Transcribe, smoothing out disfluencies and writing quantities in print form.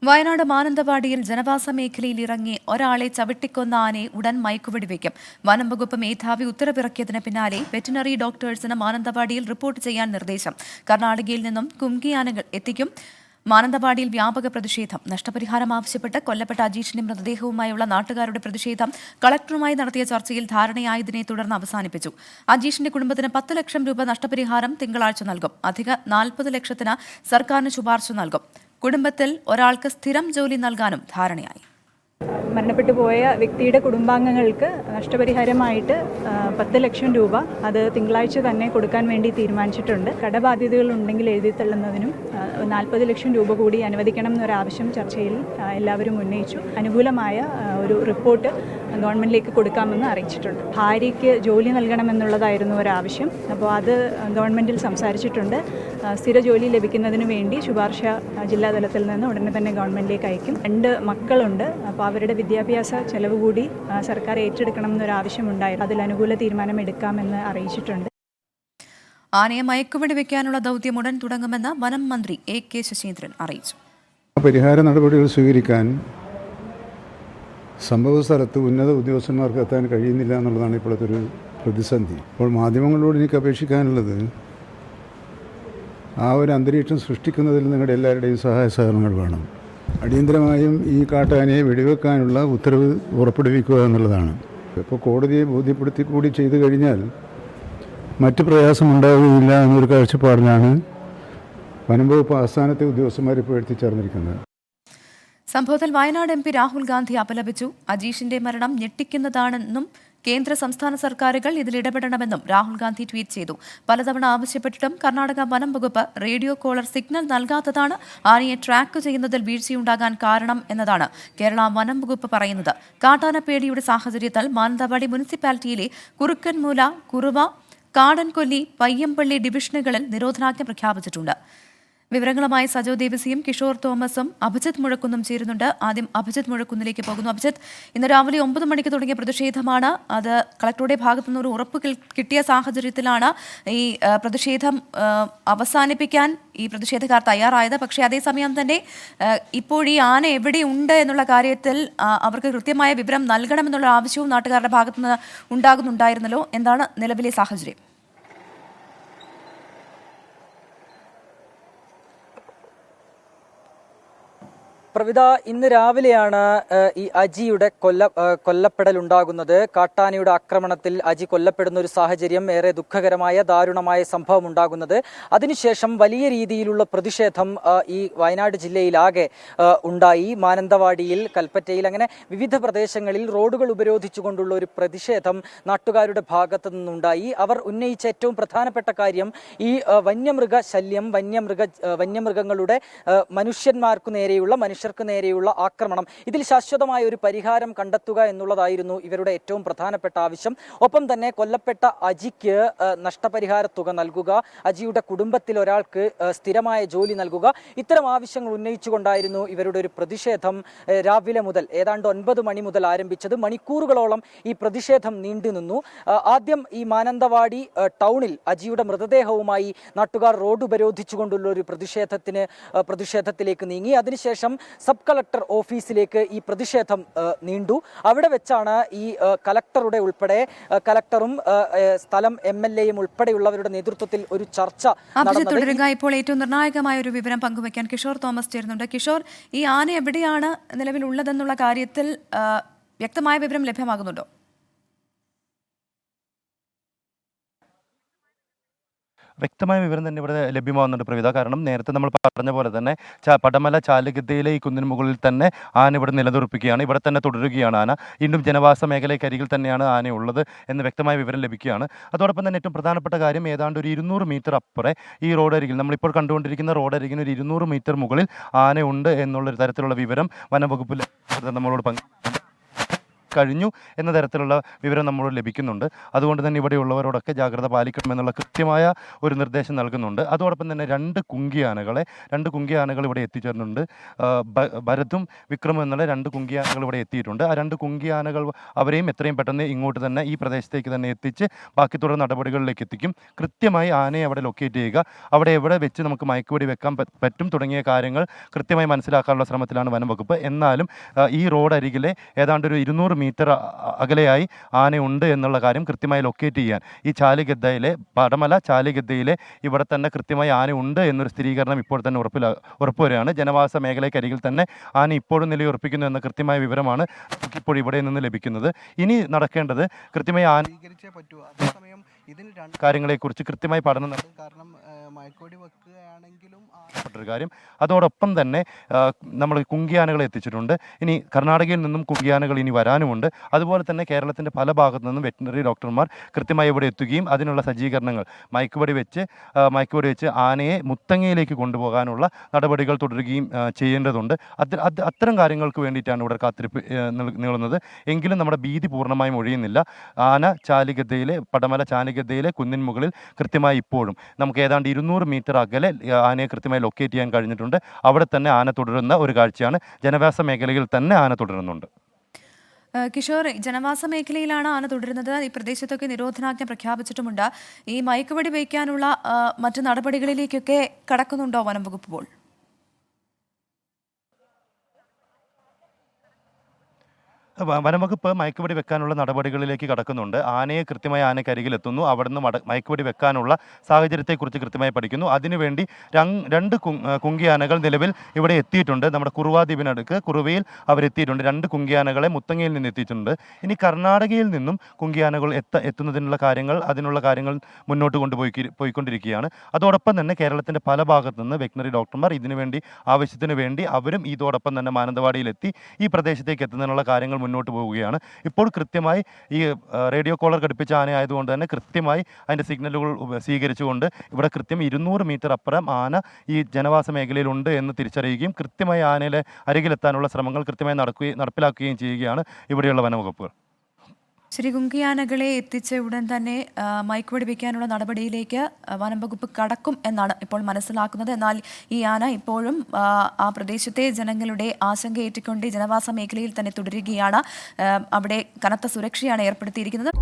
വയനാട് മാനന്തവാടിയിൽ ജനവാസ മേഖലയിൽ ഇറങ്ങി ഒരാളെ ചവിട്ടിക്കൊന്ന ആനയെ ഉടൻ മയക്കുവെടിവെക്കും. വനം വകുപ്പ് മേധാവി ഉത്തരവിറക്കിയതിന് പിന്നാലെ വെറ്റിനറി ഡോക്ടേഴ്സിന് മാനന്തവാടിയിൽ റിപ്പോർട്ട് ചെയ്യാൻ നിർദ്ദേശം. കർണാടകയിൽ നിന്നും കുംകിയാനകൾ എത്തിക്കും. മാനന്തവാടിയിൽ വ്യാപക പ്രതിഷേധം. നഷ്ടപരിഹാരം ആവശ്യപ്പെട്ട് കൊല്ലപ്പെട്ട അജീഷിന്റെ മൃതദേഹവുമായുള്ള നാട്ടുകാരുടെ പ്രതിഷേധം കളക്ടറുമായി നടത്തിയ ചർച്ചയിൽ ധാരണയായതിനെ തുടർന്ന് അവസാനിപ്പിച്ചു. അജീഷിന്റെ കുടുംബത്തിന് 10 ലക്ഷം രൂപ നഷ്ടപരിഹാരം തിങ്കളാഴ്ച നൽകും. അധിക 40 ലക്ഷത്തിന് സർക്കാരിന് ശുപാർശ നൽകും. കുടുംബത്തിൽ ഒരാൾക്ക് സ്ഥിരം ജോലി നൽകാനും ധാരണയായി. മരണപ്പെട്ടു പോയ വ്യക്തിയുടെ കുടുംബാംഗങ്ങൾക്ക് നഷ്ടപരിഹാരമായിട്ട് 10 ലക്ഷം രൂപ അത് തിങ്കളാഴ്ച തന്നെ കൊടുക്കാൻ വേണ്ടി തീരുമാനിച്ചിട്ടുണ്ട്. കടബാധ്യതകൾ ഉണ്ടെങ്കിൽ എഴുതി തള്ളുന്നതിനും 40 ലക്ഷം രൂപ കൂടി അനുവദിക്കണം എന്നൊരാവശ്യം ചർച്ചയിൽ എല്ലാവരും ഉന്നയിച്ചു. അനുകൂലമായ ഒരു റിപ്പോർട്ട് ഗവൺമെൻറ്റിലേക്ക് കൊടുക്കാമെന്ന് അറിയിച്ചിട്ടുണ്ട്. ഭാര്യയ്ക്ക് ജോലി നൽകണമെന്നുള്ളതായിരുന്നു ഒരാവശ്യം. അപ്പോൾ അത് ഗവൺമെൻറ്റിൽ സംസാരിച്ചിട്ടുണ്ട്. സ്ഥിര ജോലി ലഭിക്കുന്നതിന് വേണ്ടി ശുപാർശ ജില്ലാതലത്തിൽ നിന്ന് ഉടനെ തന്നെ ഗവൺമെൻറ്റിലേക്ക് അയക്കും. 2 മക്കളുണ്ട്. അപ്പോൾ അവരുടെ വിദ്യാഭ്യാസ ചെലവ് കൂടി സർക്കാർ ഏറ്റെടുക്കണം എന്നൊരാവശ്യമുണ്ടായിരുന്നു. അതിൽ അനുകൂല തീരുമാനം എടുക്കാമെന്ന് അറിയിച്ചിട്ടുണ്ട്. ആനയെ മയക്കുവെടി വെക്കാനുള്ള ദൗത്യം ഉടൻ തുടങ്ങുമെന്ന് വനം മന്ത്രി AK ശശീന്ദ്രൻ അറിയിച്ചു. പരിഹാര നടപടികൾ സ്വീകരിക്കാൻ സംഭവ സ്ഥലത്ത് ഉന്നത ഉദ്യോഗസ്ഥന്മാർക്ക് എത്താൻ കഴിയുന്നില്ല എന്നുള്ളതാണ് ഇപ്പോഴത്തെ ഒരു പ്രതിസന്ധി. അപ്പോൾ മാധ്യമങ്ങളോട് എനിക്ക് അപേക്ഷിക്കാനുള്ളത് ആ ഒരു അന്തരീക്ഷം സൃഷ്ടിക്കുന്നതിൽ നിങ്ങളുടെ എല്ലാവരുടെയും സഹായ സഹകരണങ്ങൾ വേണം. അടിയന്തരമായും ഈ കാട്ടാനയെ വെടിവെക്കാനുള്ള ഉത്തരവ് പുറപ്പെടുവിക്കുക എന്നുള്ളതാണ്. ഇപ്പോൾ കോടതിയെ ബോധ്യപ്പെടുത്തി കൂടി ചെയ്തു കഴിഞ്ഞാൽ മറ്റ് പ്രയാസമുണ്ടാവുകയില്ല എന്നൊരു കാഴ്ചപ്പാടിലാണ് വനം വകുപ്പ് ആസ്ഥാനത്തെ ഉദ്യോഗസ്ഥന്മാർ ഇപ്പോൾ എത്തിച്ചേർന്നിരിക്കുന്നത്. സംഭവത്തിൽ വയനാട് MP രാഹുൽ ഗാന്ധി അപലപിച്ചു. അജീഷിന്റെ മരണം ഞെട്ടിക്കുന്നതാണെന്നും കേന്ദ്ര സംസ്ഥാന സർക്കാരുകൾ ഇതിൽ ഇടപെടണമെന്നും രാഹുൽ ഗാന്ധി ട്വീറ്റ് ചെയ്തു. പലതവണ ആവശ്യപ്പെട്ടിട്ടും കർണാടക വനം വകുപ്പ് റേഡിയോ കോളർ സിഗ്നൽ നൽകാത്തതാണ് ആനയെ ട്രാക്ക് ചെയ്യുന്നതിൽ വീഴ്ചയുണ്ടാകാൻ കാരണം എന്നതാണ് കേരള വനം വകുപ്പ് പറയുന്നത്. കാട്ടാനപ്പേടിയുടെ സാഹചര്യത്തിൽ മാനന്തവാടി മുനിസിപ്പാലിറ്റിയിലെ കുറുക്കൻമൂല, കുറുവ, കാടൻകൊല്ലി, പയ്യമ്പള്ളി ഡിവിഷനുകളിൽ നിരോധനാജ്ഞ പ്രഖ്യാപിച്ചിട്ടുണ്ട്. വിവരങ്ങളുമായി സജോ ദേവിസിയും കിഷോർ തോമസും അഭിജിത്ത് മുഴക്കുന്നും ചേരുന്നുണ്ട്. ആദ്യം അഭിജിത്ത് മുഴക്കുന്നിലേക്ക് പോകുന്നു. അഭിജിത്ത്, ഇന്ന് രാവിലെ 9 മണിക്ക് തുടങ്ങിയ പ്രതിഷേധമാണ്. അത് കളക്ടറുടെ ഭാഗത്തു നിന്നൊരു ഉറപ്പ് കിട്ടിയ സാഹചര്യത്തിലാണ് ഈ പ്രതിഷേധം അവസാനിപ്പിക്കാൻ ഈ പ്രതിഷേധക്കാർ തയ്യാറായത്. പക്ഷേ അതേസമയം തന്നെ ഇപ്പോൾ ഈ ആന എവിടെയുണ്ട് എന്നുള്ള കാര്യത്തിൽ അവർക്ക് കൃത്യമായ വിവരം നൽകണമെന്നുള്ള ആവശ്യവും നാട്ടുകാരുടെ ഭാഗത്തുനിന്ന് ഉണ്ടാകുന്നുണ്ടായിരുന്നല്ലോ. എന്താണ് നിലവിലെ സാഹചര്യം? പ്രവിത, ഇന്ന് രാവിലെയാണ് ഈ അജിയുടെ കൊല്ലപ്പെടലുണ്ടാകുന്നത്. കാട്ടാനയുടെ ആക്രമണത്തിൽ അജി കൊല്ലപ്പെടുന്ന ഒരു സാഹചര്യം, ഏറെ ദുഃഖകരമായ ദാരുണമായ സംഭവം ഉണ്ടാകുന്നത്. അതിനുശേഷം വലിയ രീതിയിലുള്ള പ്രതിഷേധം ഈ വയനാട് ജില്ലയിലാകെ ഉണ്ടായി. മാനന്തവാടിയിൽ, കൽപ്പറ്റയിൽ, അങ്ങനെ വിവിധ പ്രദേശങ്ങളിൽ റോഡുകൾ ഉപരോധിച്ചുകൊണ്ടുള്ള ഒരു പ്രതിഷേധം നാട്ടുകാരുടെ ഭാഗത്തു നിന്നുണ്ടായി. അവർ ഉന്നയിച്ച ഏറ്റവും പ്രധാനപ്പെട്ട കാര്യം ഈ വന്യമൃഗ ശല്യം, വന്യമൃഗങ്ങളുടെ മനുഷ്യർക്ക് നേരെയുള്ള ആക്രമണം, ഇതിൽ ശാശ്വതമായ ഒരു പരിഹാരം കണ്ടെത്തുക എന്നുള്ളതായിരുന്നു ഇവരുടെ ഏറ്റവും പ്രധാനപ്പെട്ട ആവശ്യം. ഒപ്പം തന്നെ കൊല്ലപ്പെട്ട അജിക്ക് നഷ്ടപരിഹാര തുക നൽകുക, അജിയുടെ കുടുംബത്തിൽ ഒരാൾക്ക് സ്ഥിരമായ ജോലി നൽകുക, ഇത്തരം ആവശ്യങ്ങൾ ഉന്നയിച്ചുകൊണ്ടായിരുന്നു ഇവരുടെ ഒരു പ്രതിഷേധം രാവിലെ മുതൽ ഏതാണ്ട് 9 മണി മുതൽ ആരംഭിച്ചത്. മണിക്കൂറുകളോളം ഈ പ്രതിഷേധം നീണ്ടുനിന്നു. ആദ്യം ഈ മാനന്തവാടി ടൗണിൽ അജിയുടെ മൃതദേഹവുമായി നാട്ടുകാർ റോഡ് ഉപരോധിച്ചുകൊണ്ടുള്ള ഒരു പ്രതിഷേധത്തിലേക്ക് നീങ്ങി. അതിനുശേഷം സബ് കളക്ടർ ഓഫീസിലേക്ക് ഈ പ്രതിഷേധം നീണ്ടു. അവിടെ വെച്ചാണ് ഈ കലക്ടറും സ്ഥലം MLAയും ഉൾപ്പെടെയുള്ളവരുടെ നേതൃത്വത്തിൽ ഒരു ചർച്ച നടന്നത്. ഇപ്പോൾ ഏറ്റവും നിർണായകമായ ഒരു വിവരം പങ്കുവയ്ക്കാൻ കിഷോർ തോമസ് ചേരുന്നുണ്ട്. കിഷോർ, ഈ ആന എവിടെയാണ് നിലവിലുള്ളതെന്നുള്ള കാര്യത്തിൽ വ്യക്തമായ വിവരം ലഭ്യമാകുന്നുണ്ടോ? വ്യക്തമായ വിവരം തന്നെ ഇവിടെ ലഭ്യമാകുന്നുണ്ട് പ്രവിധ. കാരണം നേരത്തെ നമ്മൾ പറഞ്ഞ പോലെ തന്നെ പടമല ചാലുഗദ്ദയിലെ ഈ കുന്നിന് മുകളിൽ തന്നെ ആന ഇവിടെ നിലനിർപ്പിക്കുകയാണ്. ഇവിടെ തന്നെ തുടരുകയാണ് ആന. വീണ്ടും ജനവാസ മേഖലയ്ക്കരികിൽ തന്നെയാണ് ആനയുള്ളത് എന്ന് വ്യക്തമായ വിവരം ലഭിക്കുകയാണ്. അതോടൊപ്പം തന്നെ ഏറ്റവും പ്രധാനപ്പെട്ട കാര്യം, ഏതാണ്ട് ഒരു 200 മീറ്റർ അപ്പുറം ഈ റോഡരികിൽ, നമ്മളിപ്പോൾ കണ്ടുകൊണ്ടിരിക്കുന്ന റോഡരികിന് ഒരു 200 മീറ്റർ മുകളിൽ ആനയുണ്ട് എന്നുള്ളൊരു തരത്തിലുള്ള വിവരം വനംവകുപ്പിൽ നമ്മളോട് കഴിഞ്ഞു എന്ന തരത്തിലുള്ള വിവരം നമ്മളോട് ലഭിക്കുന്നുണ്ട്. അതുകൊണ്ട് തന്നെ ഇവിടെയുള്ളവരോടൊക്കെ ജാഗ്രത പാലിക്കണമെന്നുള്ള കൃത്യമായ ഒരു നിർദ്ദേശം നൽകുന്നുണ്ട്. അതോടൊപ്പം തന്നെ രണ്ട് കുങ്കിയാനകൾ ഇവിടെ എത്തിച്ചേർന്നുണ്ട്. ഭരതും വിക്രമും എന്നുള്ള രണ്ട് കുങ്കിയാനകൾ ഇവിടെ എത്തിയിട്ടുണ്ട്. ആ രണ്ട് കുങ്കിയാനകൾ അവരെയും എത്രയും പെട്ടെന്ന് ഇങ്ങോട്ട് തന്നെ ഈ പ്രദേശത്തേക്ക് തന്നെ എത്തിച്ച് ബാക്കി തുടർ നടപടികളിലേക്ക് എത്തിക്കും. കൃത്യമായി ആനയെ അവിടെ ലൊക്കേറ്റ് ചെയ്യുക, അവിടെ എവിടെ വെച്ച് നമുക്ക് മയക്കുവെടി വെക്കാൻ പറ്റും തുടങ്ങിയ കാര്യങ്ങൾ കൃത്യമായി മനസ്സിലാക്കാനുള്ള ശ്രമത്തിലാണ് വനം വകുപ്പ്. എന്നാലും ഈ റോഡ് അരികിലെ ഏതാണ്ട് ഒരു 200 മീറ്റർ അകലെയായി ആനയുണ്ട് എന്നുള്ള കാര്യം കൃത്യമായി ലൊക്കേറ്റ് ചെയ്യാൻ ഈ ചാലിഗദ്ദയിലെ പടമല ചാലിഗദ്ദയിലെ ഇവിടെ തന്നെ കൃത്യമായി ആന ഉണ്ട് എന്നൊരു സ്ഥിരീകരണം ഇപ്പോൾ തന്നെ ഉറപ്പുവരികയാണ്. ജനവാസ മേഖലയ്ക്കരികിൽ തന്നെ ആന ഇപ്പോഴും നിലയുറപ്പിക്കുന്നു എന്ന കൃത്യമായ വിവരമാണ് ഇപ്പോൾ ഇവിടെ നിന്ന് ലഭിക്കുന്നത്. ഇനി നടക്കേണ്ടത് കൃത്യമായി സ്വീകരിച്ചേ പറ്റൂ. അതേസമയം ഇതിന് രണ്ട് കാര്യങ്ങളെക്കുറിച്ച് കൃത്യമായി പഠനം നടത്തും. കാരണം മയക്കുവെടി വെക്കുകയാണെങ്കിലും ഒരു കാര്യം അതോടൊപ്പം തന്നെ നമ്മൾ കുങ്കിയാനകളെ എത്തിച്ചിട്ടുണ്ട്. ഇനി കർണാടകയിൽ നിന്നും കുങ്കിയാനകൾ ഇനി വരാനുമുണ്ട്. അതുപോലെ തന്നെ കേരളത്തിൻ്റെ പല ഭാഗത്തു നിന്നും വെറ്റിനറി ഡോക്ടർമാർ കൃത്യമായി ഇവിടെ എത്തുകയും അതിനുള്ള സജ്ജീകരണങ്ങൾ മയക്കുവെടി വെച്ച് ആനയെ മുത്തങ്ങയിലേക്ക് കൊണ്ടുപോകാനുള്ള നടപടികൾ തുടരുകയും ചെയ്യേണ്ടതുണ്ട്. അത്തരം കാര്യങ്ങൾക്ക് വേണ്ടിയിട്ടാണ് ഇവിടെ കാത്തിരിപ്പ് നീളുന്നത്. എങ്കിലും നമ്മുടെ ഭീതി പൂർണ്ണമായും ഒഴിയുന്നില്ല. ആന പടമല ചാലിഗദ്ദയിലെ കുന്നിൻ മുകളിൽ കൃത്യമായി ഇപ്പോഴും നമുക്ക് ഏതാണ്ട് 200 മീറ്റർ അകലെ ആനയെ കൃത്യമായി ലൊക്കേറ്റ് ചെയ്യാൻ കഴിഞ്ഞിട്ടുണ്ട്. അവിടെ തന്നെ ആന തുടരുന്ന ഒരു കാഴ്ചയാണ്. ജനവാസ മേഖലയിൽ തന്നെ ആന തുടരുന്നുണ്ട്. കിഷോർ, ജനവാസ മേഖലയിലാണ് ആന തുടരുന്നത്. ഈ പ്രദേശത്തൊക്കെ നിരോധനാജ്ഞ പ്രഖ്യാപിച്ചിട്ടുമുണ്ട്. ഈ മയക്കുവെടി വയ്ക്കാനുള്ള മറ്റു നടപടികളിലേക്കൊക്കെ കടക്കുന്നുണ്ടോ വനം വകുപ്പ് ഇപ്പോൾ? വനംവകുപ്പ് മയക്കുവെടി വെക്കാനുള്ള നടപടികളിലേക്ക് കടക്കുന്നുണ്ട്. ആനയെ കൃത്യമായി ആനക്കരികിലെത്തുന്നു. അവിടുന്ന് മയക്കുവെടി വെക്കാനുള്ള സാഹചര്യത്തെക്കുറിച്ച് കൃത്യമായി പഠിക്കുന്നു. അതിനുവേണ്ടി രണ്ട് കുങ്കിയാനകൾ നിലവിൽ ഇവിടെ എത്തിയിട്ടുണ്ട്. നമ്മുടെ കുറുവ ദ്വീപിനടുക്ക് കുറുവയിൽ അവരെത്തിയിട്ടുണ്ട്. 2 കുങ്കിയാനകളെ മുത്തങ്ങയിൽ നിന്ന് എത്തിയിട്ടുണ്ട്. ഇനി കർണാടകയിൽ നിന്നും കുങ്കിയാനകൾ എത്തുന്നതിനുള്ള കാര്യങ്ങൾ മുന്നോട്ട് പോയിക്കൊണ്ടിരിക്കുകയാണ്. അതോടൊപ്പം തന്നെ കേരളത്തിൻ്റെ പല ഭാഗത്തു നിന്ന് വെറ്റിനറി ഡോക്ടർമാർ ആവശ്യത്തിന് വേണ്ടി അവരും ഇതോടൊപ്പം തന്നെ മാനന്തവാടിയിലെത്തി ഈ പ്രദേശത്തേക്ക് എത്തുന്നതിനുള്ള കാര്യങ്ങൾ മുന്നോട്ട് പോവുകയാണ്. ഇപ്പോൾ കൃത്യമായി ഈ റേഡിയോ കോളർ ഘടിപ്പിച്ച ആനയായതുകൊണ്ട് തന്നെ കൃത്യമായി അതിൻ്റെ സിഗ്നലുകൾ സ്വീകരിച്ചുകൊണ്ട് ഇവിടെ കൃത്യം 200 മീറ്റർ അപ്പുറം ആന ഈ ജനവാസ മേഖലയിലുണ്ട് എന്ന് തിരിച്ചറിയുകയും കൃത്യമായി ആനയുടെ അരികിലെത്താനുള്ള ശ്രമങ്ങൾ കൃത്യമായി നടപ്പിലാക്കുകയും ചെയ്യുകയാണ് ഇവിടെയുള്ള വനവകുപ്പുകൾ. ശരി, കുങ്കിയാനകളെ എത്തിച്ച ഉടൻ തന്നെ മയക്കുവെടി വയ്ക്കാനുള്ള നടപടിയിലേക്ക് വനം വകുപ്പ് കടക്കും എന്നാണ് ഇപ്പോൾ മനസ്സിലാക്കുന്നത്. എന്നാൽ ഈ ആന ഇപ്പോഴും ആ പ്രദേശത്തെ ജനങ്ങളുടെ ആശങ്കയേറ്റിക്കൊണ്ട് ജനവാസ മേഖലയിൽ തന്നെ തുടരുകയാണ്. അവിടെ കനത്ത സുരക്ഷയാണ് ഏർപ്പെടുത്തിയിരിക്കുന്നത്.